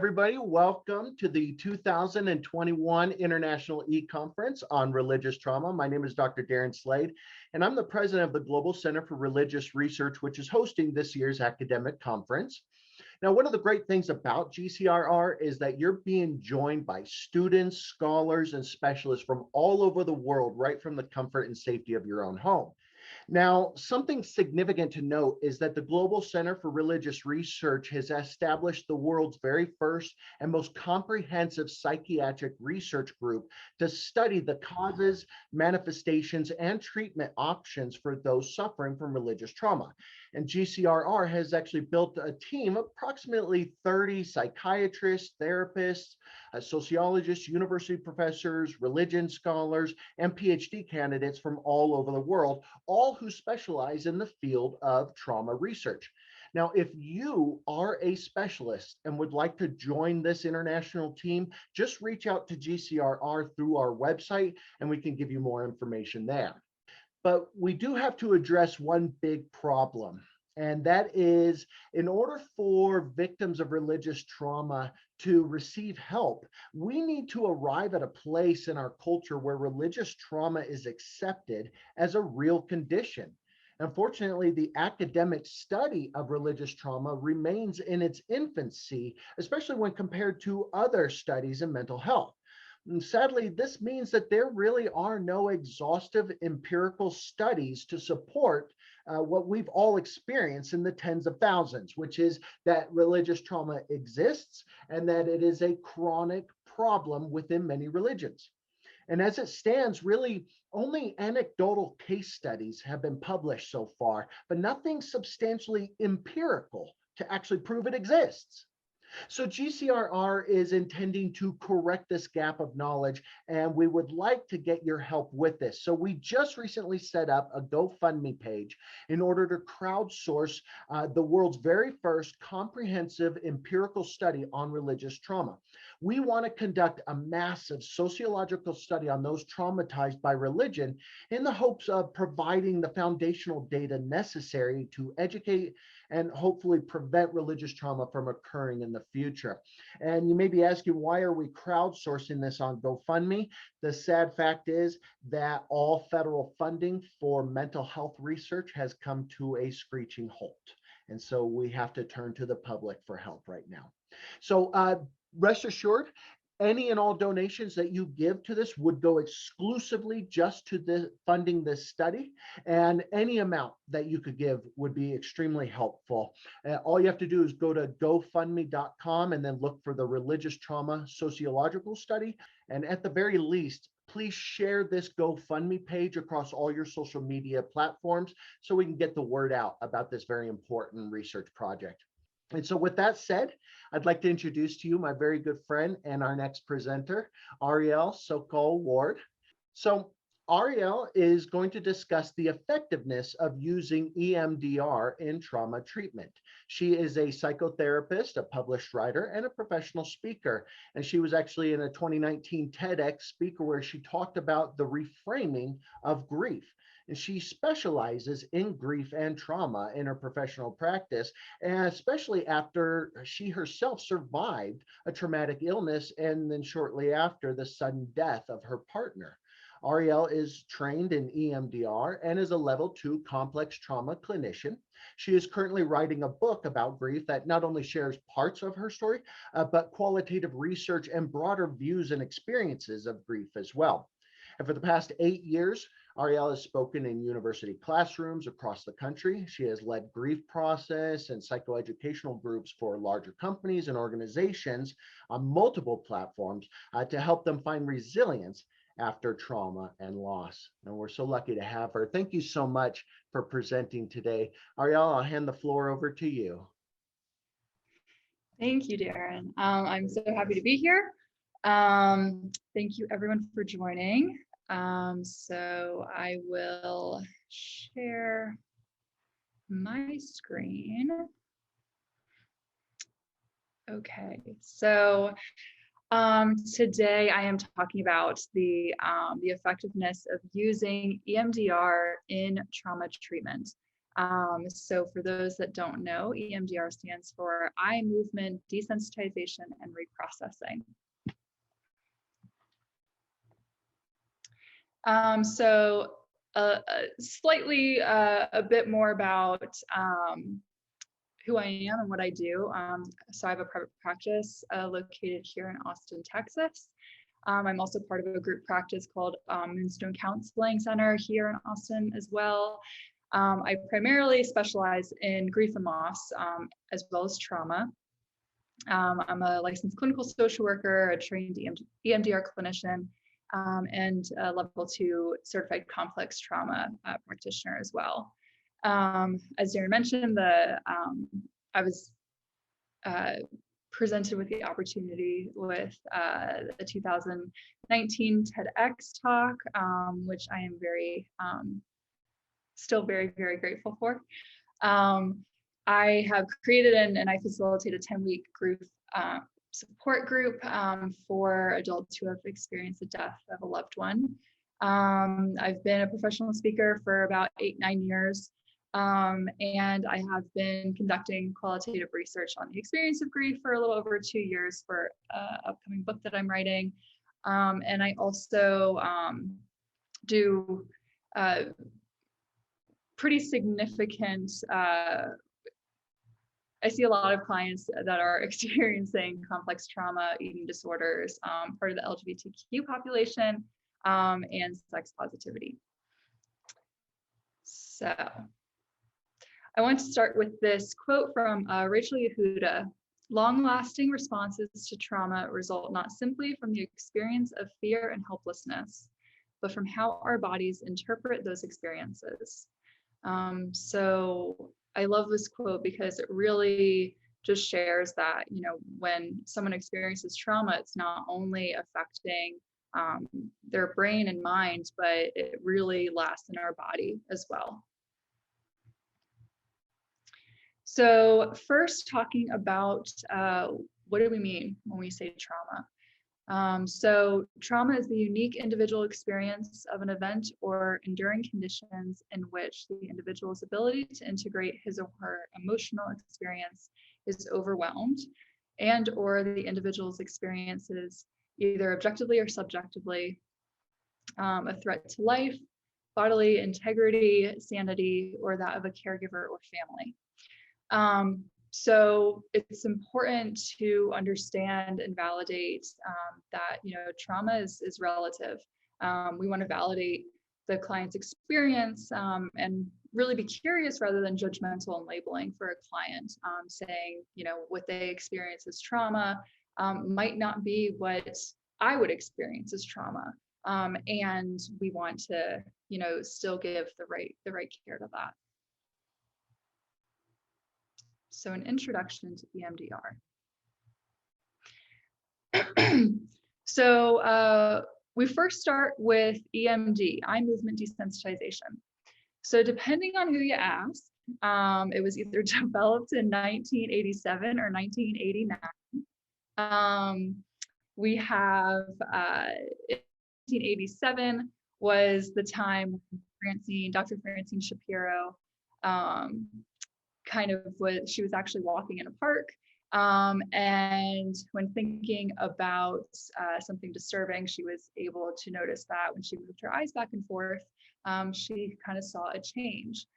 everybody. Welcome to the 2021 International eConference on Religious Trauma. My name is Dr. Darren Slade, and I'm the president of the Global Center for Religious Research, which is hosting this year's academic conference. Now, one of the great things about GCRR is that you're being joined by students, scholars, and specialists from all over the world, right from the comfort and safety of your own home. Now, something significant to note is that the Global Center for Religious Research has established the world's very first and most comprehensive psychiatric research group to study the causes, manifestations, and treatment options for those suffering from religious trauma. And GCRR has actually built a team of approximately 30 psychiatrists, therapists, sociologists, university professors, religion scholars, and PhD candidates from all over the world, all who specialize in the field of trauma research. Now, if you are a specialist and would like to join this international team, just reach out to GCRR through our website and we can give you more information there. But we do have to address one big problem, and that is in order for victims of religious trauma to receive help, we need to arrive at a place in our culture where religious trauma is accepted as a real condition. Unfortunately, the academic study of religious trauma remains in its infancy, especially when compared to other studies in mental health. And sadly, this means that there really are no exhaustive empirical studies to support what we've all experienced in the tens of thousands, which is that religious trauma exists and that it is a chronic problem within many religions. And as it stands, really only anecdotal case studies have been published so far, but nothing substantially empirical to actually prove it exists. So GCRR is intending to correct this gap of knowledge, and we would like to get your help with this. So we just recently set up a GoFundMe page in order to crowdsource the world's very first comprehensive empirical study on religious trauma. We want to conduct a massive sociological study on those traumatized by religion in the hopes of providing the foundational data necessary to educate and hopefully prevent religious trauma from occurring in the future. And you may be asking, why are we crowdsourcing this on GoFundMe? The sad fact is that all federal funding for mental health research has come to a screeching halt. And so we have to turn to the public for help right now. So rest assured, any and all donations that you give to this would go exclusively just to funding this study, and any amount that you could give would be extremely helpful. All you have to do is go to gofundme.com and then look for the religious trauma sociological study. And at the very least, please share this GoFundMe page across all your social media platforms so we can get the word out about this very important research project. And so with that said, I'd like to introduce to you my very good friend and our next presenter, Arielle Sokoll-Ward. So Arielle is going to discuss the effectiveness of using EMDR in trauma treatment. She is a psychotherapist, a published writer, and a professional speaker. And she was actually in a 2019 TEDx speaker where she talked about the reframing of grief. And she specializes in grief and trauma in her professional practice, and especially after she herself survived a traumatic illness and then shortly after the sudden death of her partner. Arielle is trained in EMDR and is a level 2 complex trauma clinician. She is currently writing a book about grief that not only shares parts of her story, but qualitative research and broader views and experiences of grief as well. And for the past 8 years, Arielle has spoken in university classrooms across the country. She has led grief process and psychoeducational groups for larger companies and organizations on multiple platforms to help them find resilience after trauma and loss. And we're so lucky to have her. Thank you so much for presenting today. Arielle, I'll hand the floor over to you. Thank you, Darren. I'm so happy to be here. Thank you everyone for joining. So I will share my screen. Okay, so today I am talking about the effectiveness of using EMDR in trauma treatment. So for those that don't know, EMDR stands for eye movement desensitization and reprocessing. So slightly a bit more about who I am and what I do. So I have a private practice located here in Austin, Texas. I'm also part of a group practice called Moonstone Counseling Center here in Austin as well. I primarily specialize in grief and loss, as well as trauma. I'm a licensed clinical social worker, a trained EMDR clinician, and a level 2 certified complex trauma practitioner as well. As Darren mentioned, I was presented with the opportunity with the 2019 TEDx talk, which I am still very, very grateful for. I have created and I facilitate a 10-week group support group for adults who have experienced the death of a loved one. I've been a professional speaker for about 8-9 years. And I have been conducting qualitative research on the experience of grief for a little over 2 years for an upcoming book that I'm writing. And I also do pretty significant, I see a lot of clients that are experiencing complex trauma, eating disorders, part of the LGBTQ population, and sex positivity. So I want to start with this quote from Rachel Yehuda. Long-lasting responses to trauma result not simply from the experience of fear and helplessness, but from how our bodies interpret those experiences. So I love this quote because it really just shares that, you know, when someone experiences trauma, it's not only affecting their brain and mind, but it really lasts in our body as well. So first, talking about what do we mean when we say trauma? So trauma is the unique individual experience of an event or enduring conditions in which the individual's ability to integrate his or her emotional experience is overwhelmed, and or the individual's experiences, either objectively or subjectively, a threat to life, bodily integrity, sanity, or that of a caregiver or family. So it's important to understand and validate that, you know, trauma is relative. We want to validate the client's experience and really be curious rather than judgmental and labeling for a client, saying, you know, what they experience as trauma might not be what I would experience as trauma. And we want to, you know, still give the right care to that. So an introduction to EMDR. So we first start with EMD, eye movement desensitization. So depending on who you ask, it was either developed in 1987 or 1989. We have 1987 was the time when Dr. Francine Shapiro she was actually walking in a park, and when thinking about something disturbing, she was able to notice that when she moved her eyes back and forth, she kind of saw a change.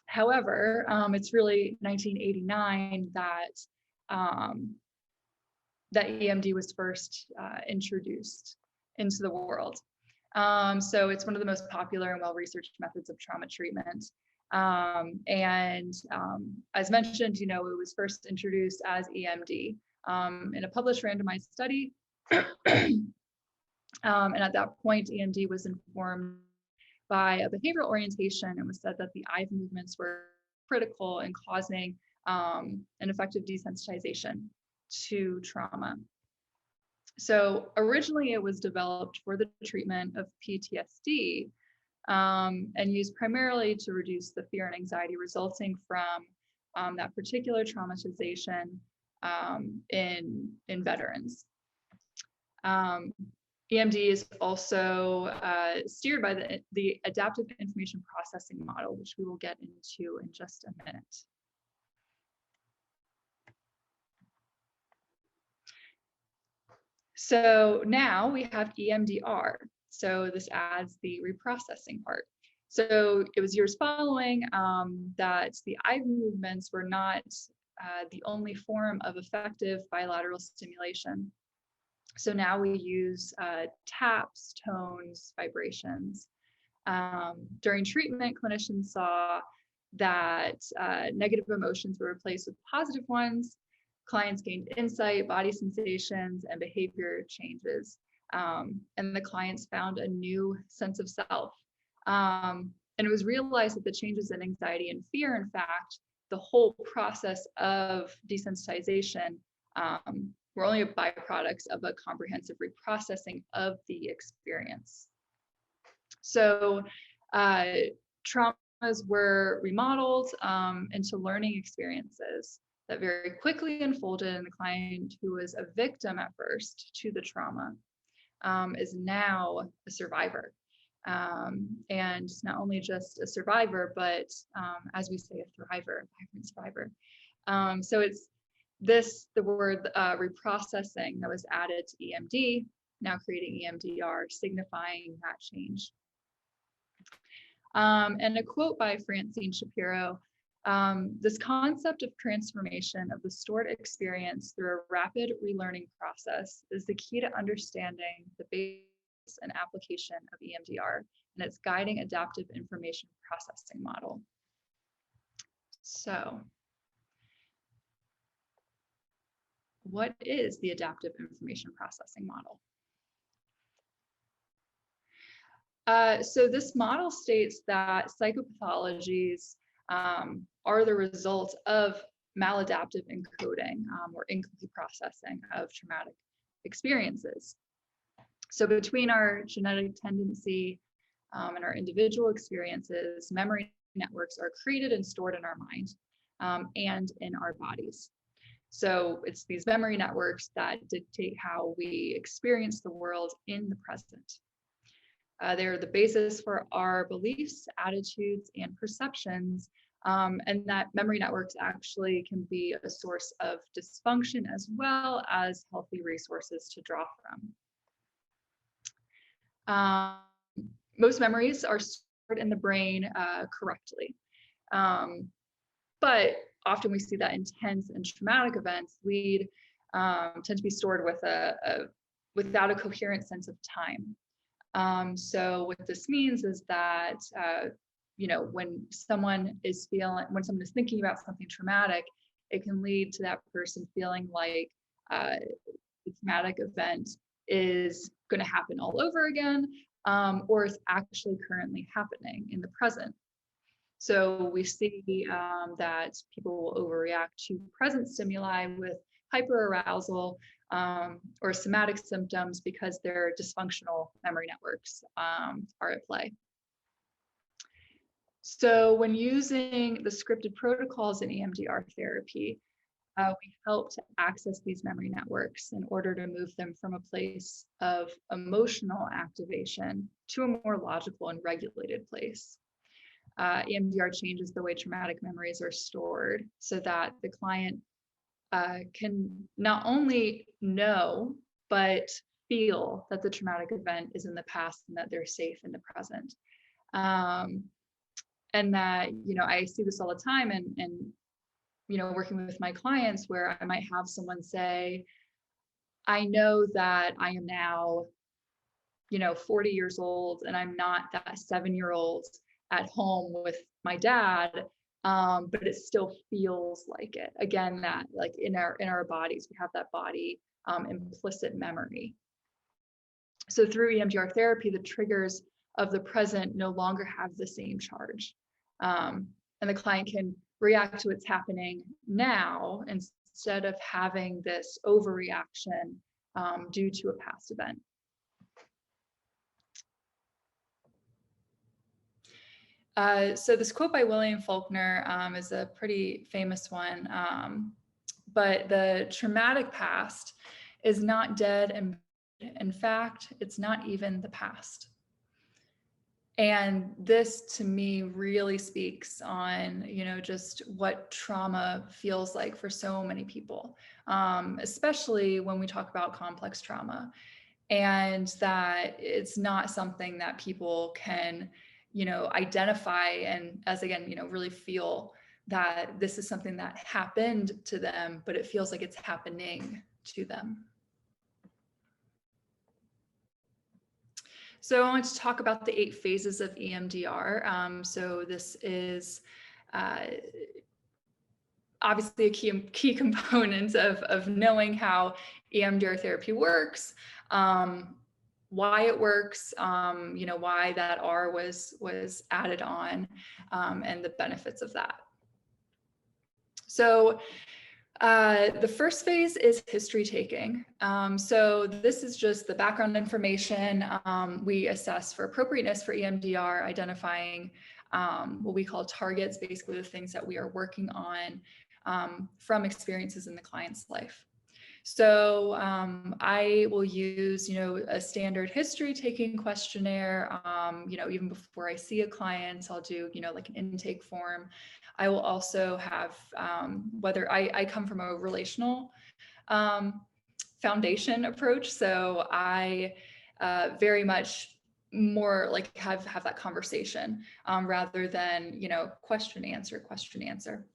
However, it's really 1989 that EMD was first introduced into the world. So it's one of the most popular and well-researched methods of trauma treatment. As mentioned, you know, it was first introduced as EMD in a published randomized study. And at that point, EMD was informed by a behavioral orientation and was said that the eye movements were critical in causing an effective desensitization to trauma. So originally it was developed for the treatment of PTSD, and used primarily to reduce the fear and anxiety resulting from that particular traumatization in veterans. EMD is also steered by the adaptive information processing model, which we will get into in just a minute. So now we have EMDR. So this adds the reprocessing part. So it was years following that the eye movements were not the only form of effective bilateral stimulation. So now we use taps, tones, vibrations. During treatment, clinicians saw that negative emotions were replaced with positive ones. Clients gained insight, body sensations, and behavior changes. And the clients found a new sense of self. And it was realized that the changes in anxiety and fear, in fact, the whole process of desensitization were only byproducts of a comprehensive reprocessing of the experience. So traumas were remodeled into learning experiences that very quickly unfolded, and the client who was a victim at first to the trauma is now a survivor. And not only just a survivor, but as we say, a thriver, a vibrant survivor. So it's the word reprocessing that was added to EMD, now creating EMDR, signifying that change. And a quote by Francine Shapiro, this concept of transformation of the stored experience through a rapid relearning process is the key to understanding the base and application of EMDR and its guiding adaptive information processing model. So, what is the adaptive information processing model? So this model states that psychopathologies are the result of maladaptive encoding or incomplete processing of traumatic experiences. So between our genetic tendency and our individual experiences, memory networks are created and stored in our mind and in our bodies. So it's these memory networks that dictate how we experience the world in the present. They're the basis for our beliefs, attitudes, and perceptions, and that memory networks actually can be a source of dysfunction as well as healthy resources to draw from. Most memories are stored in the brain correctly, but often we see that intense and traumatic events tend to be stored with without a coherent sense of time. So what this means is that, when someone is thinking about something traumatic, it can lead to that person feeling like the traumatic event is going to happen all over again, or is actually currently happening in the present. So we see that people will overreact to present stimuli with hyperarousal or somatic symptoms because their dysfunctional memory networks are at play. So when using the scripted protocols in EMDR therapy, we help to access these memory networks in order to move them from a place of emotional activation to a more logical and regulated place. EMDR changes the way traumatic memories are stored so that the client can not only know, but feel that the traumatic event is in the past and that they're safe in the present. And that, I see this all the time and working with my clients where I might have someone say, I know that I am now, 40 years old and I'm not that 7-year-old at home with my dad, but it still feels like it. Again, that like in our bodies, we have that body implicit memory. So through EMDR therapy, the triggers of the present no longer have the same charge. And the client can react to what's happening now instead of having this overreaction due to a past event. So this quote by William Faulkner is a pretty famous one, but the traumatic past is not dead and In fact, it's not even the past. And this to me really speaks on, just what trauma feels like for so many people, especially when we talk about complex trauma, and that it's not something that people can, identify and as again, really feel that this is something that happened to them, but it feels like it's happening to them. So I want to talk about the 8 phases of EMDR. So this is obviously a key component of knowing how EMDR therapy works, why it works, why that R was added on, and the benefits of that. So the first phase is history taking. So this is just the background information. We assess for appropriateness for EMDR, identifying what we call targets, basically the things that we are working on from experiences in the client's life. So I will use, a standard history taking questionnaire. Even before I see a client, I'll do, like an intake form. I will also have, whether I come from a relational foundation approach. So I very much more like have that conversation rather than, question, answer.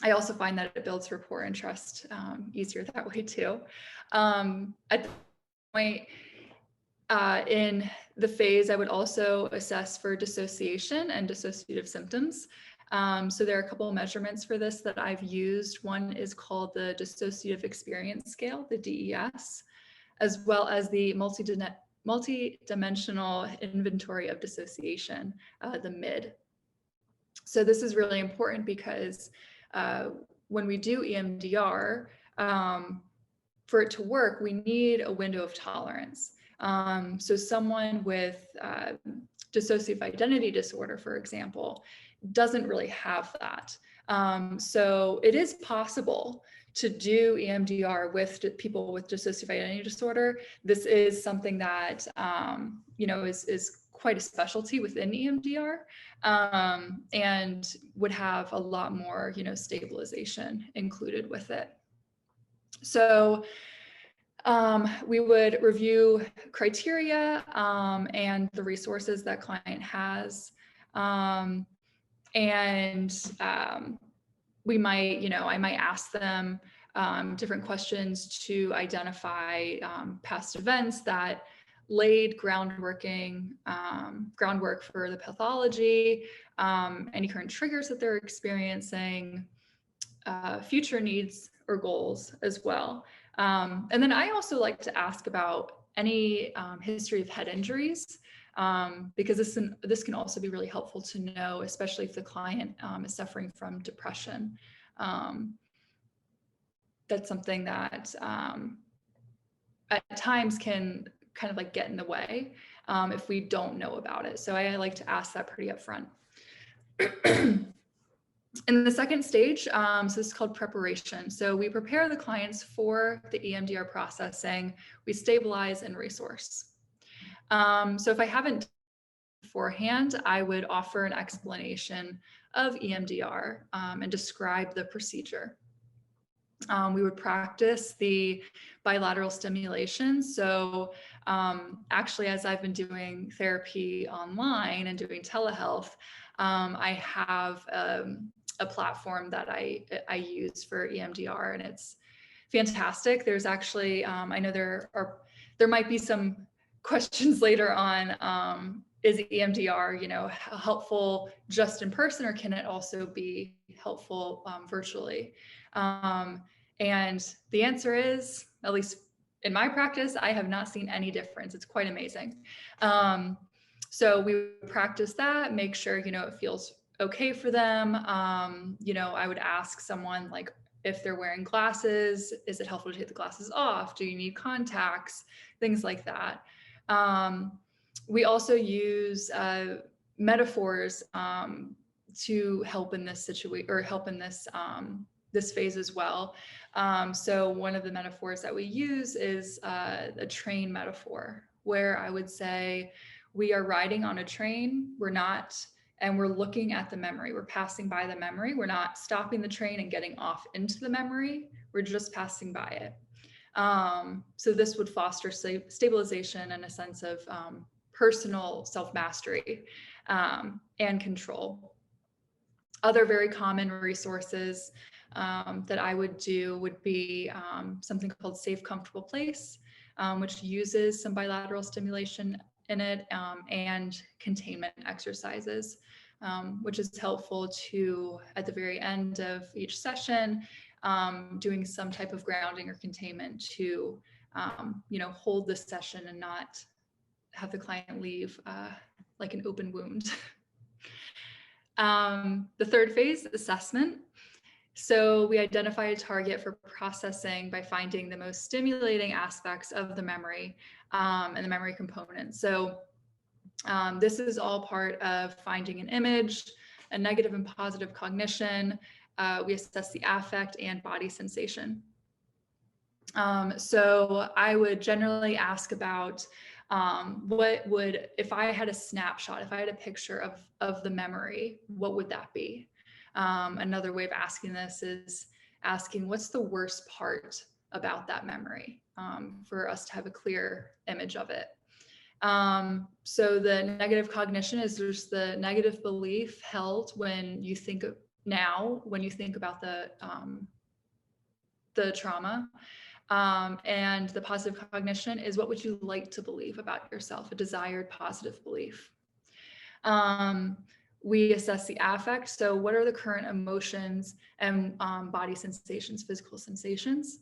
I also find that it builds rapport and trust easier that way too. At the point in the phase, I would also assess for dissociation and dissociative symptoms. So there are a couple of measurements for this that I've used. One is called the Dissociative Experience Scale, the DES, as well as the Multidimensional Inventory of Dissociation, the MID. So this is really important because when we do EMDR, for it to work, we need a window of tolerance. So someone with dissociative identity disorder, for example, doesn't really have that. So it is possible to do EMDR with people with dissociative identity disorder. This is something that, is quite a specialty within EMDR, and would have a lot more, stabilization included with it. So we would review criteria and the resources that client has. We might, I might ask them different questions to identify past events that laid groundwork for the pathology, any current triggers that they're experiencing, future needs or goals as well. And then I also like to ask about any history of head injuries, because this can also be really helpful to know, especially if the client is suffering from depression. That's something that at times can kind of like get in the way if we don't know about it. So I like to ask that pretty upfront. In the second stage, so this is called preparation. So we prepare the clients for the EMDR processing, we stabilize and resource. So if I haven't beforehand, I would offer an explanation of EMDR and describe the procedure. We would practice the bilateral stimulation. So actually, as I've been doing therapy online and doing telehealth, I have a platform that I use for EMDR, and it's fantastic. There's actually, I know there might be some questions later on. Is EMDR, helpful just in person, or can it also be helpful virtually? And the answer is, at least in my practice, I have not seen any difference. It's quite amazing. So we practice that, make sure, it feels okay for them. I would ask someone like, if they're wearing glasses, is it helpful to take the glasses off? Do you need contacts? Things like that. We also use metaphors to help in this situation, or help in this this phase as well. So one of the metaphors that we use is a train metaphor, where I would say we are riding on a train, and we're looking at the memory. We're passing by the memory. We're not stopping the train and getting off into the memory. We're just passing by it. So this would foster stabilization and a sense of personal self-mastery and control. Other very common resources that I would do would be something called Safe, Comfortable Place, which uses some bilateral stimulation in it, and containment exercises, which is helpful to, at the very end of each session, doing some type of grounding or containment to, hold the session and not have the client leave like an open wound. The third phase, assessment. So we identify a target for processing by finding the most stimulating aspects of the memory and the memory component. So this is all part of finding an image, a negative and positive cognition. We assess the affect and body sensation. So I would generally ask about if I had a snapshot, if I had a picture of the memory, what would that be? Another way of asking this is asking, what's the worst part about that memory, for us to have a clear image of it. So the negative cognition is just the negative belief held when you think about the trauma. And the positive cognition is, what would you like to believe about yourself, a desired positive belief. We assess the affect. So what are the current emotions and body sensations, physical sensations?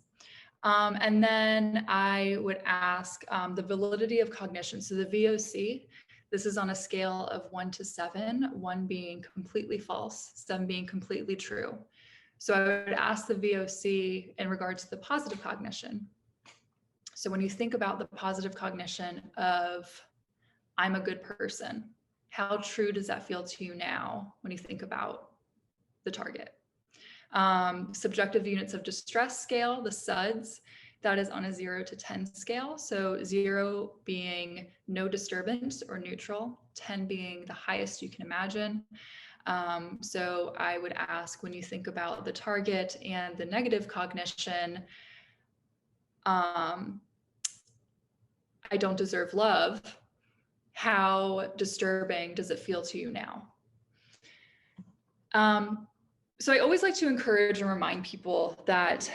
And then I would ask the validity of cognition. So the VOC, this is on a scale of 1 to 7, 1 being completely false, 7 being completely true. So I would ask the VOC in regards to the positive cognition. So when you think about the positive cognition of, I'm a good person, how true does that feel to you now when you think about the target? Subjective units of distress scale, the SUDS, that is on a 0 to 10 scale. So 0 being no disturbance or neutral, 10 being the highest you can imagine. So I would ask, when you think about the target and the negative cognition, I don't deserve love, how disturbing does it feel to you now? So I always like to encourage and remind people that,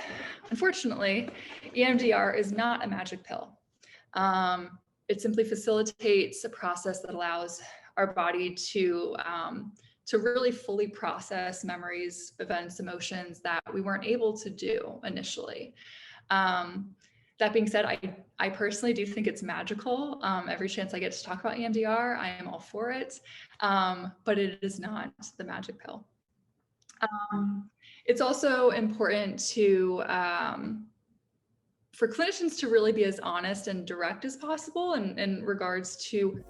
unfortunately, EMDR is not a magic pill. It simply facilitates a process that allows our body to really fully process memories, events, emotions that we weren't able to do initially. That being said, I personally do think it's magical. Every chance I get to talk about EMDR, I am all for it, but it is not the magic pill. It's also important for clinicians to really be as honest and direct as possible in regards to